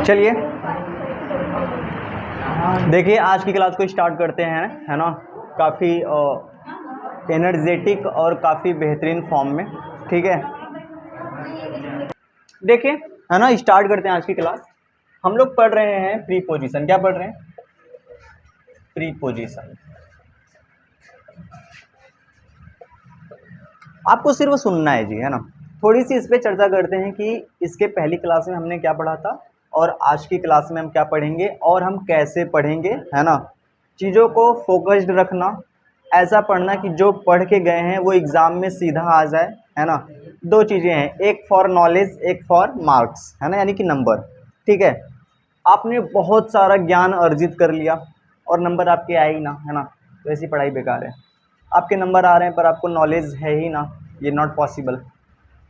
चलिए देखिए आज की क्लास को स्टार्ट करते हैं, है ना। काफ़ी एनर्जेटिक और काफ़ी बेहतरीन फॉर्म में, ठीक है। देखिए, है ना, स्टार्ट करते हैं आज की क्लास। हम लोग पढ़ रहे हैं प्रीपोजिशन। क्या पढ़ रहे हैं? प्रीपोजिशन। आपको सिर्फ सुनना है जी, है ना। थोड़ी सी इस पर चर्चा करते हैं कि इसके पहली क्लास में हमने क्या पढ़ा था और आज की क्लास में हम क्या पढ़ेंगे और हम कैसे पढ़ेंगे, है ना। चीज़ों को फोकस्ड रखना, ऐसा पढ़ना कि जो पढ़ के गए हैं वो एग्ज़ाम में सीधा आ जाए, है ना। दो चीज़ें हैं, एक फॉर नॉलेज, एक फॉर मार्क्स, है ना, यानी कि नंबर, ठीक है। आपने बहुत सारा ज्ञान अर्जित कर लिया और नंबर आपके आए ही ना, है ना, तो ऐसी पढ़ाई बेकार है। आपके नंबर आ रहे हैं पर आपको नॉलेज है ही ना, ये नॉट पॉसिबल,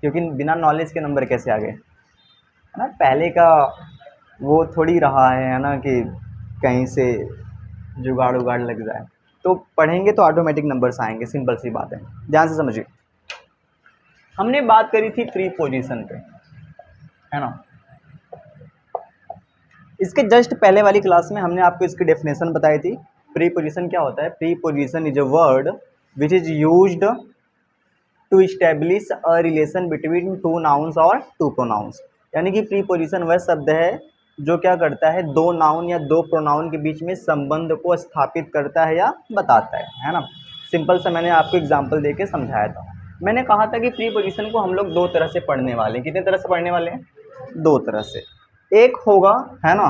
क्योंकि बिना नॉलेज के नंबर कैसे आ गए, है ना। पहले का वो थोड़ी रहा है ना, कि कहीं से जुगाड़ उगाड़ लग जाए। तो पढ़ेंगे तो ऑटोमेटिक नंबर्स आएंगे, सिंपल सी बात है, ध्यान से समझिए। हमने बात करी थी प्रीपोजिशन पे, है ना। इसके जस्ट पहले वाली क्लास में हमने आपको इसकी डेफिनेशन बताई थी। प्रीपोजिशन क्या होता है? Preposition is a word which is used to establish a relation between two nouns और टू प्रोनाउंस। यानी कि प्रीपोजिशन वह शब्द है जो क्या करता है, दो नाउन या दो प्रोनाउन के बीच में संबंध को स्थापित करता है या बताता है ना। सिंपल सा मैंने आपको एग्जांपल देके समझाया था। मैंने कहा था कि प्रीपोजिशन को हम लोग दो तरह से पढ़ने वाले हैं। कितने तरह से पढ़ने वाले हैं? दो तरह से। एक होगा, है ना,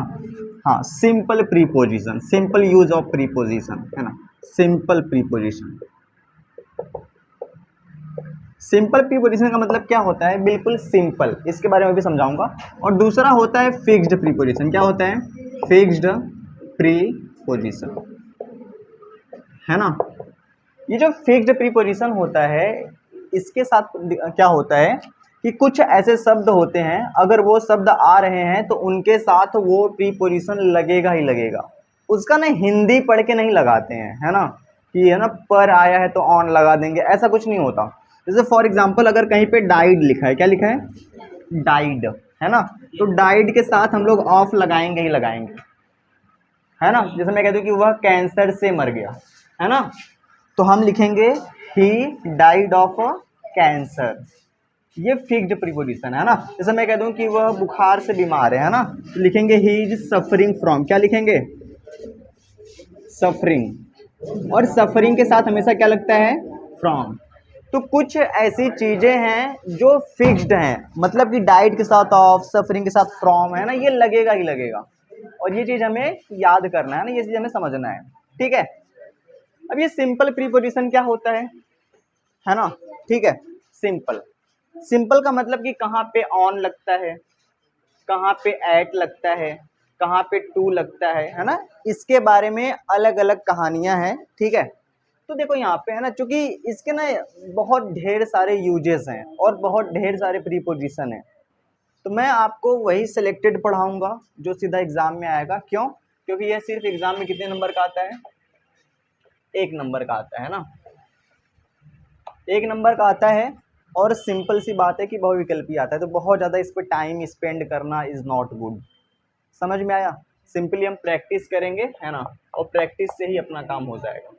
हाँ, simple preposition, simple use of preposition, है ना, सिंपल प्रीपोजिशन। सिंपल प्रीपोजिशन का मतलब क्या होता है? बिल्कुल सिंपल, इसके बारे में भी समझाऊंगा। और दूसरा होता है फिक्स्ड प्रीपोजिशन। क्या होता है? फिक्स्ड प्रीपोजिशन, है ना। ये जो फिक्स्ड प्रीपोजिशन होता है, इसके साथ क्या होता है कि कुछ ऐसे शब्द होते हैं, अगर वो शब्द आ रहे हैं तो उनके साथ वो प्रीपोजिशन लगेगा ही लगेगा। उसका ना हिंदी पढ़ के नहीं लगाते हैं, है ना, कि है ना पर आया है तो ऑन लगा देंगे, ऐसा कुछ नहीं होता। जैसे फॉर एग्जांपल अगर कहीं पे डाइड लिखा है, क्या लिखा है? डाइड, है ना, तो डाइड के साथ हम लोग ऑफ लगाएंगे ही लगाएंगे, है ना। जैसे मैं कहती हूँ कि वह कैंसर से मर गया, है ना, तो हम लिखेंगे ही डाइड ऑफ कैंसर। ये फिक्स्ड प्रीपोजिशन है ना। जैसे मैं कह दूं कि वह बुखार से बीमार है ना, तो लिखेंगे ही इज सफरिंग फ्रॉम। क्या लिखेंगे? सफरिंग। और सफरिंग के साथ हमेशा क्या लगता है? फ्रॉम। तो कुछ ऐसी चीजें हैं जो फिक्स्ड हैं, मतलब कि डाइट के साथ ऑफ, सफरिंग के साथ फ्रॉम, है ना, ये लगेगा ही लगेगा। और ये चीज हमें याद करना है ना, ये चीज हमें समझना है, ठीक है। अब ये सिंपल प्रीपोजिशन क्या होता है ना, ठीक है। सिंपल, सिंपल का मतलब कि कहाँ पे ऑन लगता है, कहाँ पे एट लगता है, कहाँ पे टू लगता है ना, इसके बारे में अलग अलग कहानियां हैं, ठीक है। तो देखो यहाँ पे, है ना, चूंकि इसके ना बहुत ढेर सारे यूजेस हैं और बहुत ढेर सारे प्रीपोजिशन हैं, तो मैं आपको वही सिलेक्टेड पढ़ाऊंगा जो सीधा एग्जाम में आएगा। क्यों? क्योंकि यह सिर्फ एग्जाम में कितने नंबर का आता है? एक नंबर का आता है ना, एक नंबर का आता है। और सिंपल सी बात है कि बहुविकल्पी आता है, तो बहुत ज़्यादा इस पर टाइम स्पेंड करना इज़ नॉट गुड। समझ में आया? सिंपली हम प्रैक्टिस करेंगे, है ना, और प्रैक्टिस से ही अपना काम हो जाएगा।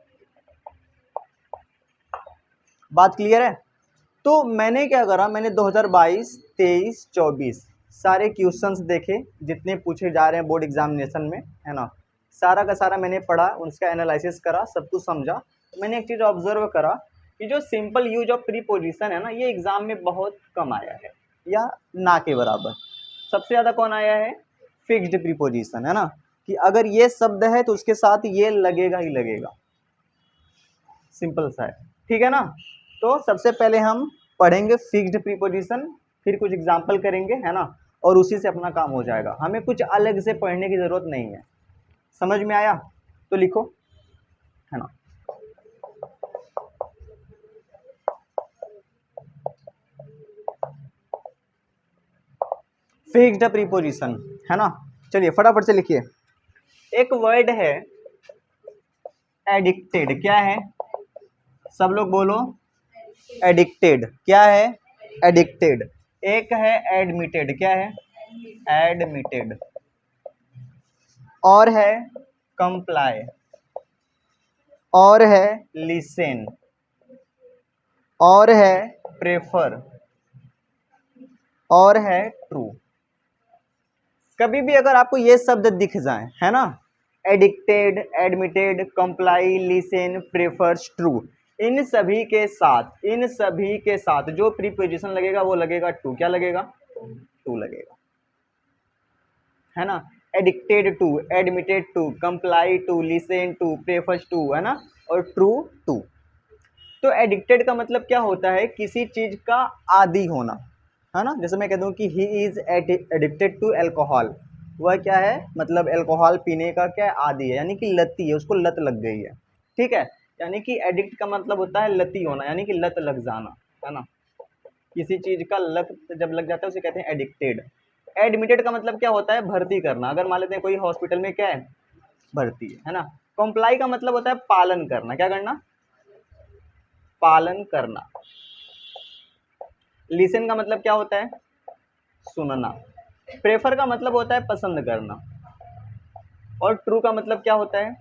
बात क्लियर है? तो मैंने क्या करा, मैंने 2022, 23, 24 सारे क्वेश्चंस देखे जितने पूछे जा रहे हैं बोर्ड एग्जामिनेशन में, है ना। सारा का सारा मैंने पढ़ा, उसका एनालिसिस करा, सब कुछ समझा। मैंने एक चीज़ ऑब्जर्व करा कि जो सिंपल यूज ऑफ प्रीपोजिशन है ना, ये एग्जाम में बहुत कम आया है या ना के बराबर। सबसे ज़्यादा कौन आया है? फिक्स्ड प्रीपोजिशन, है ना, कि अगर ये शब्द है तो उसके साथ ये लगेगा ही लगेगा। सिंपल सा है, ठीक है ना। तो सबसे पहले हम पढ़ेंगे फिक्स्ड प्रीपोजिशन, फिर कुछ एग्जाम्पल करेंगे, है ना, और उसी से अपना काम हो जाएगा। हमें कुछ अलग से पढ़ने की ज़रूरत नहीं है। समझ में आया? तो लिखो, है ना। फिक्स्ड प्रीपोजिशन, है ना। चलिए फटाफट से लिखिए। एक वर्ड है एडिक्टेड। क्या है? सब लोग बोलो, एडिक्टेड। क्या है? एडिक्टेड। एक है एडमिटेड। क्या है? एडमिटेड। और है कंप्लाई, और है लिसन, और है प्रेफर, और है ट्रू। कभी भी अगर आपको ये शब्द दिख जाए, है ना, addicted, admitted, comply, listen, prefers, true, इन सभी के साथ, इन सभी के साथ जो प्रीपोजिशन लगेगा वो लगेगा टू। क्या लगेगा? टू लगेगा, है ना। Addicted to, admitted to, comply to, listen to, prefers to, है ना, और ट्रू टू। तो एडिक्टेड का मतलब क्या होता है? किसी चीज का आदी होना, है ना। जैसे मैं कह दूं कि he is addicted to alcohol, वह क्या है? मतलब अल्कोहल पीने का क्या आदी है, यानी कि लती है, उसको लत लग गई है। ठीक है, यानी कि एडिक्ट का मतलब होता है लती होना, यानी कि लत लग जाना, है ना। किसी चीज का लत जब लग जाता है उसे कहते हैं एडिक्टेड। एडमिटेड का मतलब क्या होता है? भर्ती करना। अगर मान लेते हैं कोई हॉस्पिटल में क्या है, भर्ती है ना। कंप्लाई का मतलब होता है पालन करना। क्या करना? पालन करना। लिसन का मतलब क्या होता है? सुनना। प्रेफर का मतलब होता है पसंद करना। और ट्रू का मतलब क्या होता है?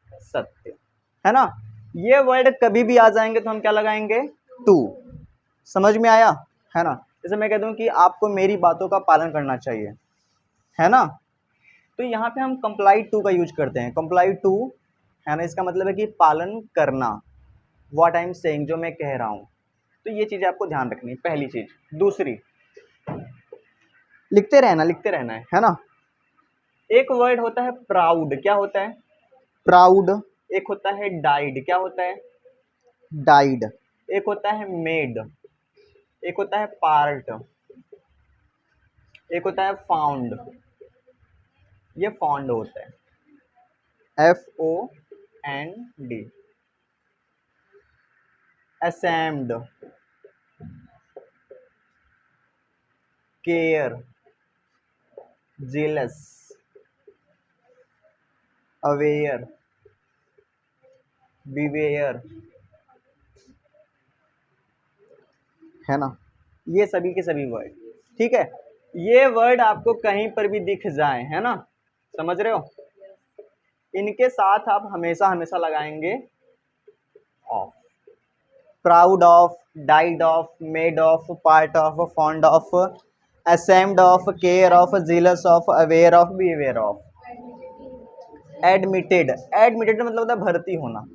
सत्य, है ना। ये वर्ड कभी भी आ जाएंगे तो हम क्या लगाएंगे? टू। समझ में आया? है ना। जैसे मैं कह दूं कि आपको मेरी बातों का पालन करना चाहिए, है ना, तो यहाँ पे हम कंप्लाई टू का यूज करते हैं। कंप्लाई टू, है ना, इसका मतलब है कि पालन करना, व्हाट आई एम सेइंग, जो मैं कह रहा हूँ। तो ये चीज़ आपको ध्यान रखनी है, पहली चीज़। दूसरी, लिखते रहना, लिखते रहना है ना। एक वर्ड होता है प्राउड। क्या होता है? प्राउड। एक होता है डाइड। क्या होता है? डाइड। एक होता है मेड, एक होता है पार्ट, एक होता है फाउंड। ये फाउंड होता है, FOND। Ashamed, care, jealous, aware, beware, है ना। ये सभी के सभी वर्ड, ठीक है। ये वर्ड आपको कहीं पर भी दिख जाए, है ना, समझ रहे हो, इनके साथ आप हमेशा हमेशा लगाएंगे of. Proud of, died of, made of, part of, fond of, ashamed of, care of, jealous of, aware of, behaviour of. Admitted, admitted मतलब होता है भर्ती होना।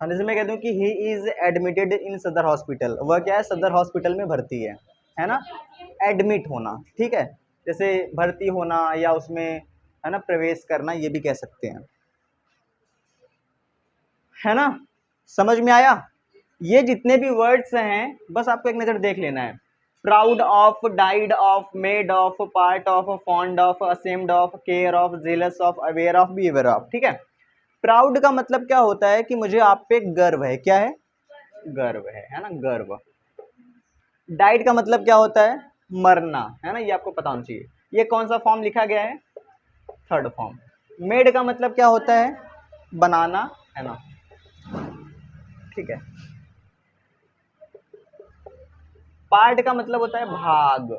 हाँ, जैसे मैं कहता हूँ कि ही इज एडमिटेड इन सदर हॉस्पिटल, वह क्या है? सदर हॉस्पिटल में भर्ती है ना। एडमिट होना, ठीक है, जैसे भर्ती होना या उसमें, है ना, प्रवेश करना, ये भी कह सकते हैं, है ना। समझ में आया? ये जितने भी वर्ड्स हैं बस आपको एक नज़र देख लेना है। Proud of, died of, made of, part of, fond of, ashamed of, care of, jealous of, aware of, behaviour of, ठीक है। प्राउड का मतलब क्या होता है? कि मुझे आप पे गर्व है। क्या है? गर्व है ना, गर्व। डाइड का मतलब क्या होता है? मरना, है ना, ये आपको पता होना चाहिए। ये कौन सा फॉर्म लिखा गया है? Third form. मेड का मतलब क्या होता है? बनाना, है ना, ठीक है। पार्ट का मतलब होता है भाग।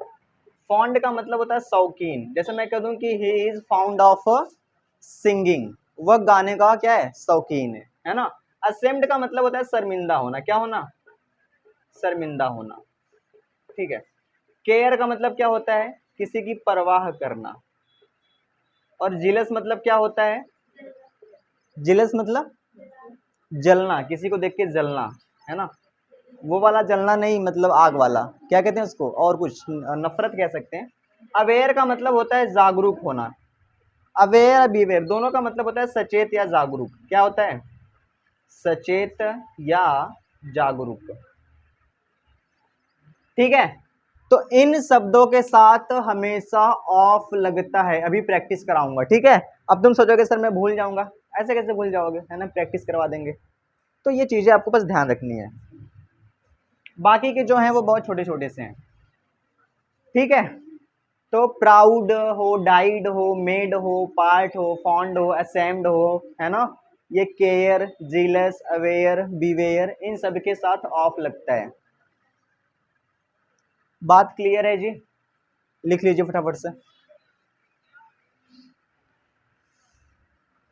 फॉन्ड का मतलब होता है शौकीन। जैसे मैं कह दूं कि he is found of singing, वह गाने का क्या है? शौकीन है ना। असेम्ड का मतलब होता है शर्मिंदा होना। क्या होना? शर्मिंदा होना, ठीक है। केयर का मतलब क्या होता है? किसी की परवाह करना। और जिलस मतलब क्या होता है? जिलस मतलब जलना, किसी को देख के जलना, है ना, वो वाला जलना नहीं, मतलब आग वाला, क्या कहते हैं उसको, और कुछ नफरत कह सकते हैं। अवेयर का मतलब होता है जागरूक होना। अवेयर बिवेयर दोनों का मतलब होता है सचेत या जागरूक। क्या होता है? सचेत या जागरूक, ठीक है। तो इन शब्दों के साथ हमेशा ऑफ लगता है। अभी प्रैक्टिस कराऊंगा, ठीक है। अब तुम सोचोगे सर मैं भूल जाऊंगा, ऐसे कैसे भूल जाओगे, है ना, प्रैक्टिस करवा देंगे। तो ये चीजें आपको बस ध्यान रखनी है, बाकी के जो हैं वो बहुत छोटे छोटे से हैं, ठीक है। तो प्राउड हो, डाइड हो, मेड हो, पार्ट हो, फॉन्ड हो, असेम्ड हो, है ना, ये केयर, जीलस, अवेयर, बिवेयर, इन सब के साथ ऑफ लगता है। बात क्लियर है जी? लिख लीजिए फटाफट से।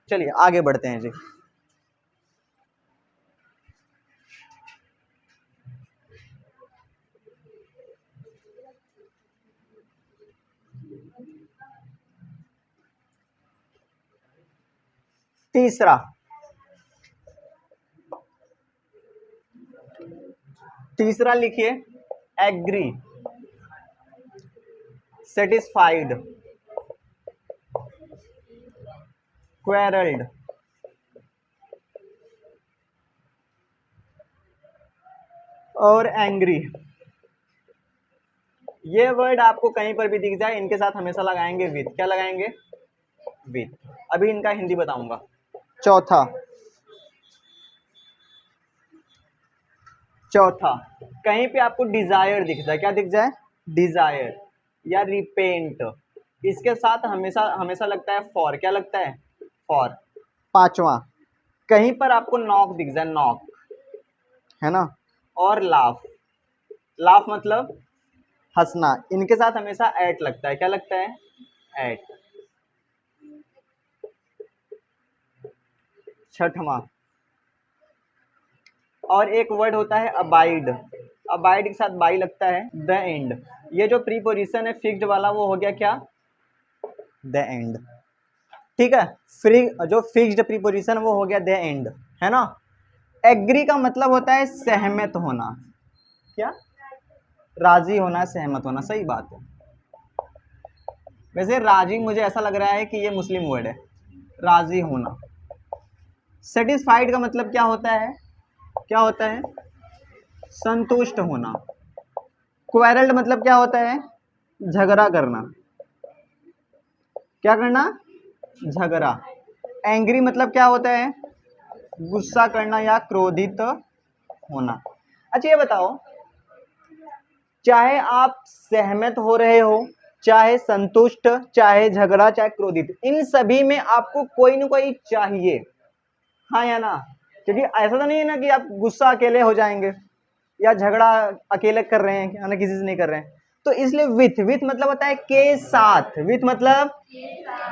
चलिए आगे बढ़ते हैं जी। तीसरा, तीसरा लिखिए, एग्री, सेटिस्फाइड, क्वेरल्ड, और एंग्री। ये वर्ड आपको कहीं पर भी दिख जाए, इनके साथ हमेशा लगाएंगे विथ। क्या लगाएंगे? विथ। अभी इनका हिंदी बताऊंगा। चौथा, चौथा, कहीं पे आपको डिजायर दिख जाए, क्या दिख जाए? डिजायर या रिपेंट, इसके साथ हमेशा हमेशा लगता है फॉर। क्या लगता है? फॉर। पांचवा, कहीं पर आपको नॉक दिख जाए, नॉक, है ना, और लाफ। लाफ मतलब हंसना, इनके साथ हमेशा एट लगता है। क्या लगता है? एट। छठवां, और एक वर्ड होता है अबाइड। अबाइड के साथ बाई लगता है, द एंड। ये जो प्रीपोजिशन है फिक्स्ड वाला, वो हो गया क्या? The end. ठीक है, फ्री जो फिक्स्ड प्रीपोजिशन वो हो गया द एंड, है ना। एग्री का मतलब होता है सहमत होना। क्या? राजी होना, सहमत होना, सही बात है। वैसे राजी मुझे ऐसा लग रहा है कि ये मुस्लिम वर्ड है, राजी होना। सेटिस्फाइड का मतलब क्या होता है? क्या होता है? संतुष्ट होना। क्वेरल्ड मतलब क्या होता है? झगड़ा करना। क्या करना? झगड़ा। एंग्री मतलब क्या होता है? गुस्सा करना या क्रोधित होना। अच्छा ये बताओ, चाहे आप सहमत हो रहे हो, चाहे संतुष्ट, चाहे झगड़ा, चाहे क्रोधित, इन सभी में आपको कोई ना कोई चाहिए, हाँ या ना? क्योंकि ऐसा तो नहीं है ना कि आप गुस्सा अकेले हो जाएंगे या झगड़ा अकेले कर रहे हैं, है ना, किसी से नहीं कर रहे हैं। तो इसलिए विथ, विथ मतलब होता है के साथ। विथ मतलब,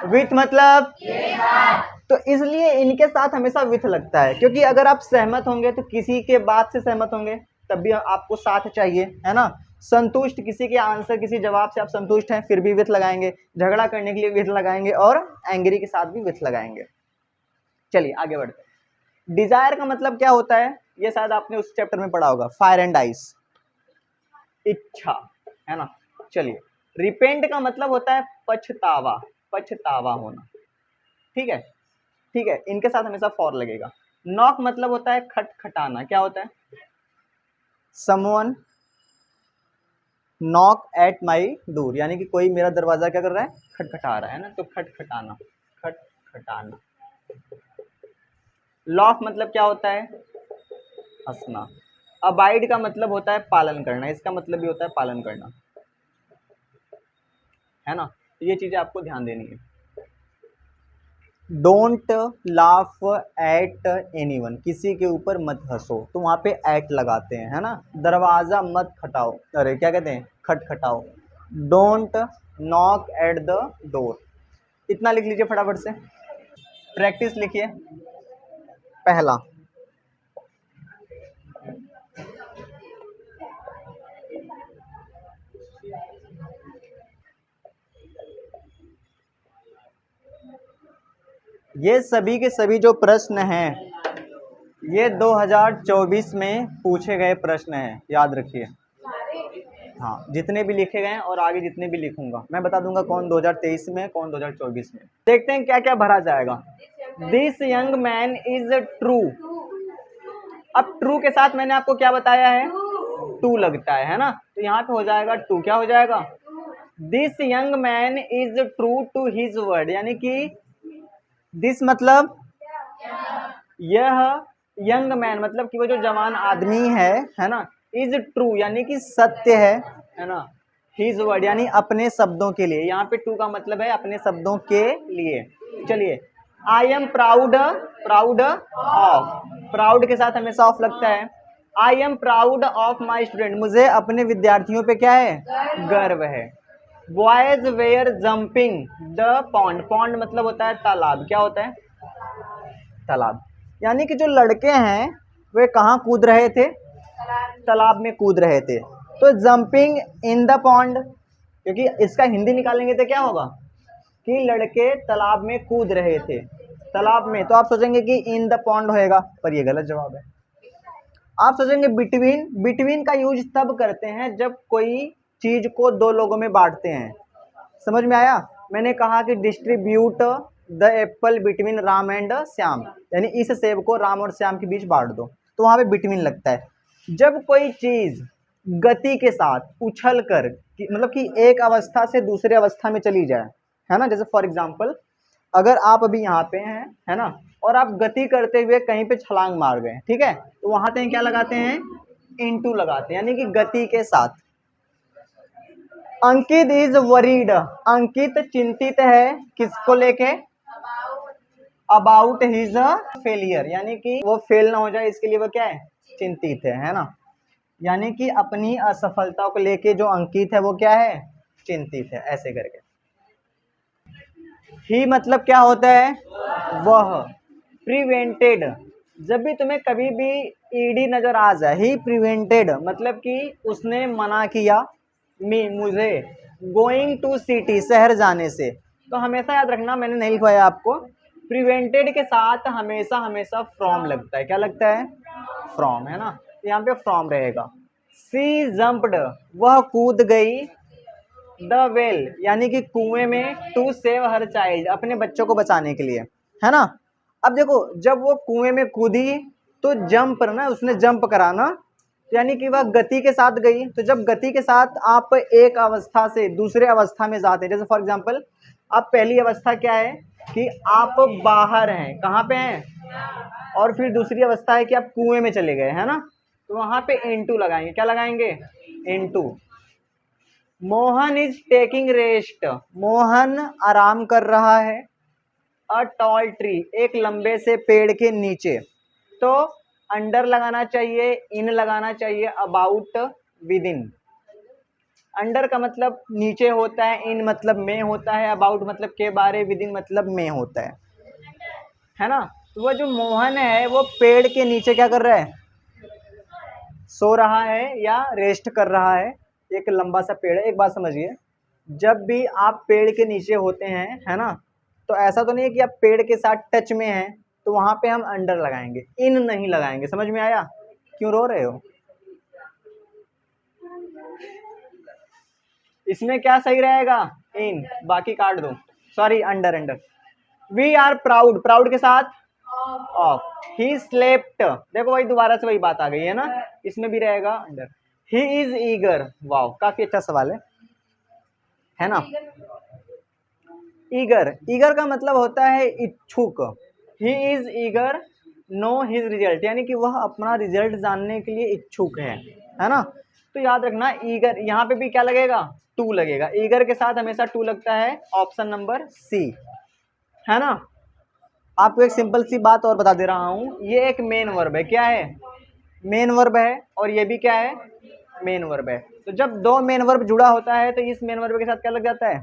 विथ मतलब के साथ। तो इसलिए इनके साथ हमेशा विथ लगता है, क्योंकि अगर आप सहमत होंगे तो किसी के बात से सहमत होंगे, तब भी आपको साथ चाहिए, है ना। संतुष्ट, किसी के आंसर, किसी जवाब से आप संतुष्ट हैं, फिर भी विथ लगाएंगे। झगड़ा करने के लिए विथ लगाएंगे, और एंग्री के साथ भी विथ लगाएंगे। चलिए आगे बढ़ते हैं। डिजायर का मतलब क्या होता है? ये शायद आपने उस चैप्टर में पढ़ा होगा, फायर एंड आइस, इच्छा, है ना। चलिए, रिपेंट का मतलब होता है पछतावा, पछतावा होना। ठीक है, ठीक है, इनके साथ हमेशा फॉर लगेगा। नॉक मतलब होता है खटखटाना। क्या होता है? Someone knock at my door, यानी कि कोई मेरा दरवाजा क्या कर रहा है? खटखटा रहा है ना, तो खटखटाना, खटखटाना। लॉफ मतलब क्या होता है? हंसना। अबाइड का मतलब होता है पालन करना, इसका मतलब भी होता है पालन करना, है ना। तो ये चीजें आपको ध्यान देनी है। डोंट लाफ एट एनीवन, किसी के ऊपर मत हंसो, तो वहां पे एट लगाते हैं, है ना। दरवाजा मत खटाओ, अरे क्या कहते हैं? खटखटाओ। Don't knock at the door. इतना लिख लीजिए फटाफट से। प्रैक्टिस लिखिए। पहला, ये सभी के सभी जो प्रश्न हैं, ये 2024 में पूछे गए प्रश्न हैं, याद रखिए। हाँ, जितने भी लिखे गए हैं और आगे जितने भी लिखूंगा मैं बता दूंगा कौन 2023 में, कौन 2024 में। देखते हैं क्या क्या भरा जाएगा। This young man is true. अब ट्रू के साथ मैंने आपको क्या बताया है? टू लगता है ना, तो यहाँ पे हो जाएगा टू। क्या हो जाएगा? This young man is true to his word, यानी कि दिस मतलब यह, यंग मैन मतलब कि वो जो जवान आदमी है ना, इज ट्रू यानी कि सत्य है ना। हिज वर्ड यानी अपने शब्दों के लिए, यहाँ पे टू का मतलब है अपने शब्दों के लिए। चलिए, I am proud, proud of, proud के साथ हमेशा ऑफ लगता है। I am proud of my student, मुझे अपने विद्यार्थियों पे क्या है? गर्व है। Boys were jumping the pond, pond मतलब होता है तालाब। क्या होता है? तालाब। यानी कि जो लड़के हैं वे कहाँ कूद रहे थे? तालाब में कूद रहे थे। तो जंपिंग इन द पॉन्ड, क्योंकि इसका हिंदी निकालेंगे तो क्या होगा कि लड़के तालाब में कूद रहे थे। तालाब में, तो आप सोचेंगे कि इन द पॉन्ड होएगा, पर ये गलत जवाब है। आप सोचेंगे बिटवीन। बिटवीन का यूज तब करते हैं जब कोई चीज को दो लोगों में बांटते हैं। समझ में आया? मैंने कहा कि distribute the Apple between Ram and Shyam, यानी इस सेब को राम और श्याम के बीच बांट दो, तो वहां पे बिटवीन लगता है। जब कोई चीज गति के साथ उछल कर मतलब कि एक अवस्था से दूसरे अवस्था में चली जाए, है ना, जैसे फॉर एग्जाम्पल अगर आप अभी यहाँ पे हैं, है ना, और आप गति करते हुए कहीं पे छलांग मार गए, ठीक है, तो वहां पे क्या लगाते हैं? इनटू लगाते हैं, यानी कि गति के साथ। अंकित इज वरीड, अंकित चिंतित है किसको लेके? अबाउट हिज फेलियर, यानी कि वो फेल ना हो जाए इसके लिए वो क्या है? चिंतित है ना। यानी कि अपनी असफलता को लेके जो अंकित है वो क्या है? चिंतित है, ऐसे करके। ही मतलब क्या होता है? वह। प्रिवेंटेड, जब भी तुम्हें कभी भी ईडी नजर आ जाए, ही प्रिवेंटेड मतलब कि उसने मना किया, मुझे गोइंग टू सिटी, शहर जाने से। तो हमेशा याद रखना, मैंने नहीं लिखवाया आपको, प्रिवेंटेड के साथ हमेशा हमेशा फ्रॉम लगता है। क्या लगता है? फ्रॉम, है ना, यहाँ पे फ्रॉम रहेगा। सी जंप्ड, वह कूद गई, द वेल यानी कि कुएं में, टू सेव हर चाइल्ड, अपने बच्चों को बचाने के लिए, है ना। अब देखो जब वो कुएं में कूदी तो जंप ना, उसने जंप करा ना, यानी कि वह गति के साथ गई। तो जब गति के साथ आप एक अवस्था से दूसरे अवस्था में जाते हैं, जैसे फॉर एग्जांपल आप पहली अवस्था क्या है कि आप बाहर हैं, कहाँ पे हैं, और फिर दूसरी अवस्था है कि आप कुएं में चले गए, है ना, तो वहां पे इनटू लगाएंगे। क्या लगाएंगे? Into. Mohan is taking rest, Mohan आराम कर रहा है। अ टॉल ट्री, एक लंबे से पेड़ के नीचे। तो अंडर लगाना चाहिए, इन लगाना चाहिए, अबाउट विद इन। अंडर का मतलब नीचे होता है, इन मतलब में होता है, अबाउट मतलब के बारे, विद इन मतलब में होता है ना। तो वो जो मोहन है वो पेड़ के नीचे क्या कर रहा है? सो रहा है या रेस्ट कर रहा है। एक लंबा सा पेड़ है। एक बात समझिए, जब भी आप पेड़ के नीचे होते हैं, है ना, तो ऐसा तो नहीं है कि आप पेड़ के साथ टच में हैं, तो वहां पे हम अंडर लगाएंगे, इन नहीं लगाएंगे। समझ में आया? क्यों रो रहे हो? इसमें क्या सही रहेगा? इन, बाकी काट दो, sorry under. Under. We are proud, proud के साथ ऑफ। ही स्लेप्ट, देखो वही दोबारा से वही बात आ गई है ना, इसमें भी रहेगा under. He is eager, wow काफी अच्छा सवाल है ना। ईगर, ईगर का मतलब होता है इच्छुक। He is eager know his result, यानी कि वह अपना रिजल्ट जानने के लिए इच्छुक है ना। तो याद रखना ईगर, यहाँ पे भी क्या लगेगा? टू लगेगा। ईगर के साथ हमेशा टू लगता है, ऑप्शन नंबर सी, है ना। आपको एक सिंपल सी बात और बता दे रहा हूं, ये एक मेन वर्ब है। क्या है? मेन वर्ब है, और ये भी क्या है? मेन वर्ब है। तो जब दो मेन वर्ब जुड़ा होता है तो इस मेन वर्ब के साथ क्या लग जाता है?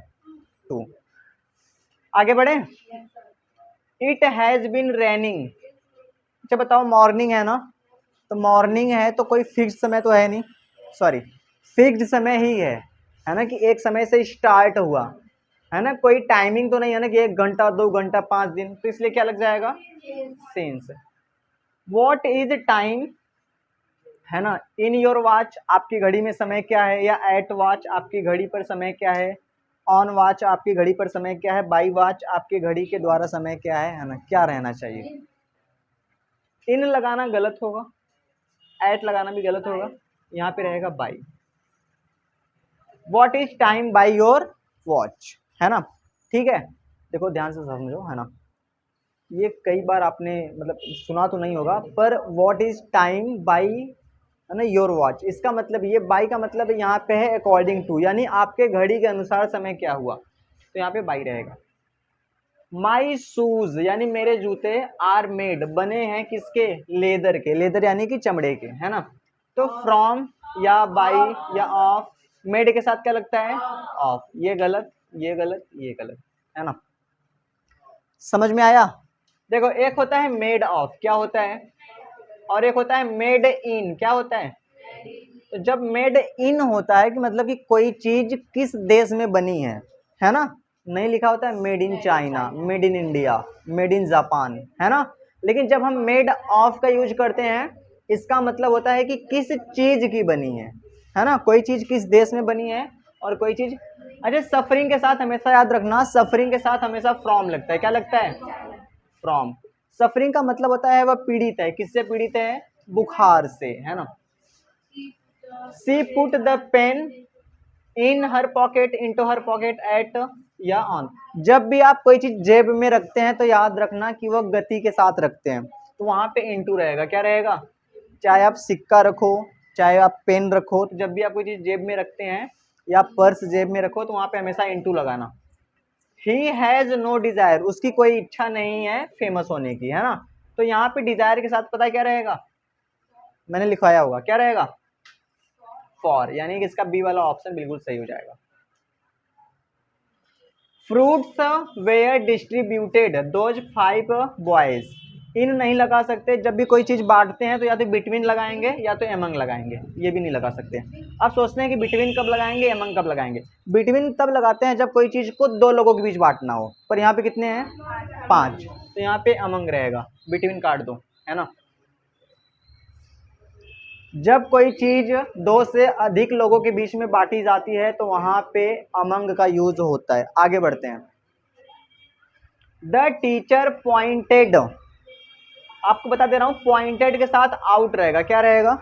टू। आगे बढ़े। इट हैज बीन रेनिंग, अच्छा बताओ, मॉर्निंग है ना, तो मॉर्निंग है तो कोई फिक्स समय तो है नहीं, सॉरी फिक्स्ड समय ही है ना, कि एक समय से स्टार्ट हुआ, है ना, कोई टाइमिंग तो नहीं है ना कि 1 घंटा 2 घंटा 5 दिन, तो इसलिए क्या लग जाएगा? सिंस। व्हाट इज टाइम, है ना, इन योर वॉच, आपकी घड़ी में समय क्या है, या एट वॉच आपकी घड़ी पर समय क्या है, ऑन वॉच आपकी घड़ी पर समय क्या है, बाई वॉच आपकी घड़ी के द्वारा समय क्या है ना, क्या रहना चाहिए? इन लगाना गलत होगा, एट लगाना भी गलत होगा, यहाँ पे रहेगा by. What is time by your watch, है ना, ठीक है। देखो ध्यान से समझो, है ना, ये कई बार आपने मतलब सुना तो नहीं होगा, पर व्हाट इज टाइम बाई, है ना, योर वॉच, इसका मतलब ये बाई का मतलब यहाँ पे है अकॉर्डिंग टू, यानी आपके घड़ी के अनुसार समय क्या हुआ, तो यहाँ पे बाई रहेगा। माई शूज यानी मेरे जूते, आर मेड बने हैं किसके? लेदर के, लेदर यानी कि चमड़े के, है ना। तो फ्रॉम या बाई या ऑफ, मेड के साथ क्या लगता है? ऑफ। ये गलत, ये गलत, ये गलत, है ना। समझ में आया? देखो एक होता है मेड ऑफ, क्या होता है, और एक होता है मेड इन, क्या होता है। तो जब मेड इन होता है कि मतलब कि कोई चीज किस देश में बनी है ना, नहीं लिखा होता है made in China, made in India, made in Japan, है ना। लेकिन जब हम मेड ऑफ का यूज करते हैं, इसका मतलब होता है कि किस चीज की बनी है ना, कोई चीज किस देश में बनी है और कोई चीज। अच्छा, सफरिंग के साथ हमेशा याद रखना, सफरिंग के साथ हमेशा फ्रॉम लगता है, क्या लगता है, फ्रॉम। सफरिंग का मतलब होता है वह पीड़ित है, किससे पीड़ित है, बुखार से, है ना। See put the pen in her pocket, into her pocket, at या ऑन। जब भी आप कोई चीज जेब में रखते हैं तो याद रखना कि वह गति के साथ रखते हैं, तो वहां पे इनटू रहेगा, क्या रहेगा। चाहे आप सिक्का रखो, चाहे आप पेन रखो, तो जब भी आप कोई चीज जेब में रखते हैं या पर्स जेब में रखो तो वहां पे हमेशा इनटू लगाना। ही हैज नो डिजायर, उसकी कोई इच्छा नहीं है फेमस होने की, है ना। तो यहाँ पे डिजायर के साथ पता क्या रहेगा, मैंने लिखवाया होगा, क्या रहेगा, फॉर, यानी कि इसका बी वाला ऑप्शन बिल्कुल सही हो जाएगा। Fruits were distributed those 5 boys, इन नहीं लगा सकते, जब भी कोई चीज बांटते हैं तो या तो बिटवीन लगाएंगे या तो एमंग लगाएंगे, ये भी नहीं लगा सकते। आप सोचते हैं कि बिटवीन कब लगाएंगे, एमंग कब लगाएंगे। बिटवीन तब लगाते हैं जब कोई चीज को 2 लोगों के बीच बांटना हो, पर यहाँ पे कितने हैं, 5, तो यहाँ पे अमंग रहेगा, बिटवीन काट दो, है ना। जब कोई चीज 2 से अधिक लोगों के बीच में बांटी जाती है तो वहां पे अमंग का यूज होता है। आगे बढ़ते हैं। द टीचर पॉइंटेड, आपको बता दे रहा हूं, पॉइंटेड के साथ आउट रहेगा, क्या रहेगा,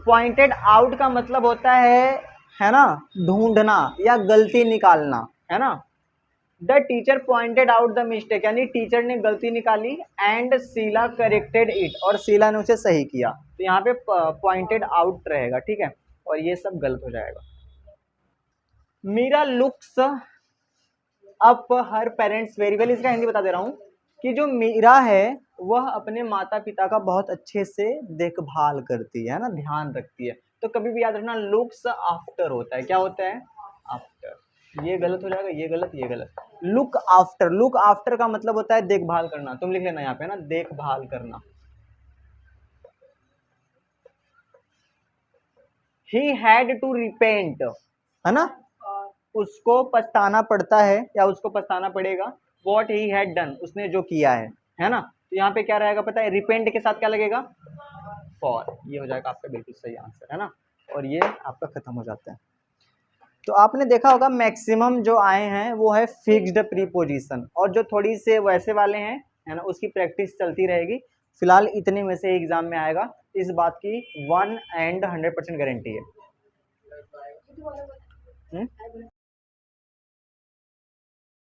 पॉइंटेड आउट का मतलब होता है ना, ढूंढना या गलती निकालना, है ना। The teacher pointed out the mistake, यानी टीचर ने गलती निकाली, एंड शीला करेक्टेड इट, और शीला ने उसे सही किया, तो यहाँ पे पॉइंटेड आउट रहेगा, ठीक है, और ये सब गलत हो जाएगा। मीरा लुक्स अप हर पेरेंट्स वेरी वेल, इसका हिंदी बता दे रहा हूँ कि जो मीरा है वह अपने माता पिता का बहुत अच्छे से देखभाल करती है ना, ध्यान रखती है। तो कभी भी याद रखना, लुक्स आफ्टर होता है, क्या होता है, आफ्टर। ये गलत हो जाएगा, ये गलत, ये गलत। लुक आफ्टर, लुक आफ्टर का मतलब होता है देखभाल करना, तुम लिख लेना यहाँ पे ना, देखभाल करना। ही हैड टू रिपेंट, है ना, उसको पछताना पड़ता है या उसको पछताना पड़ेगा, वॉट ही हैड डन, उसने जो किया है ना। तो यहाँ पे क्या रहेगा पता है, रिपेंट के साथ क्या लगेगा, फॉर, ये हो जाएगा आपका बिल्कुल सही आंसर, है ना, और ये आपका खत्म हो जाता है। तो आपने देखा होगा मैक्सिमम जो आए हैं वो है फिक्स्ड प्रीपोजिशन, और जो थोड़ी से वैसे वाले हैं, है ना, उसकी प्रैक्टिस चलती रहेगी। फिलहाल इतने में से एग्जाम में आएगा, इस बात की 100% गारंटी है।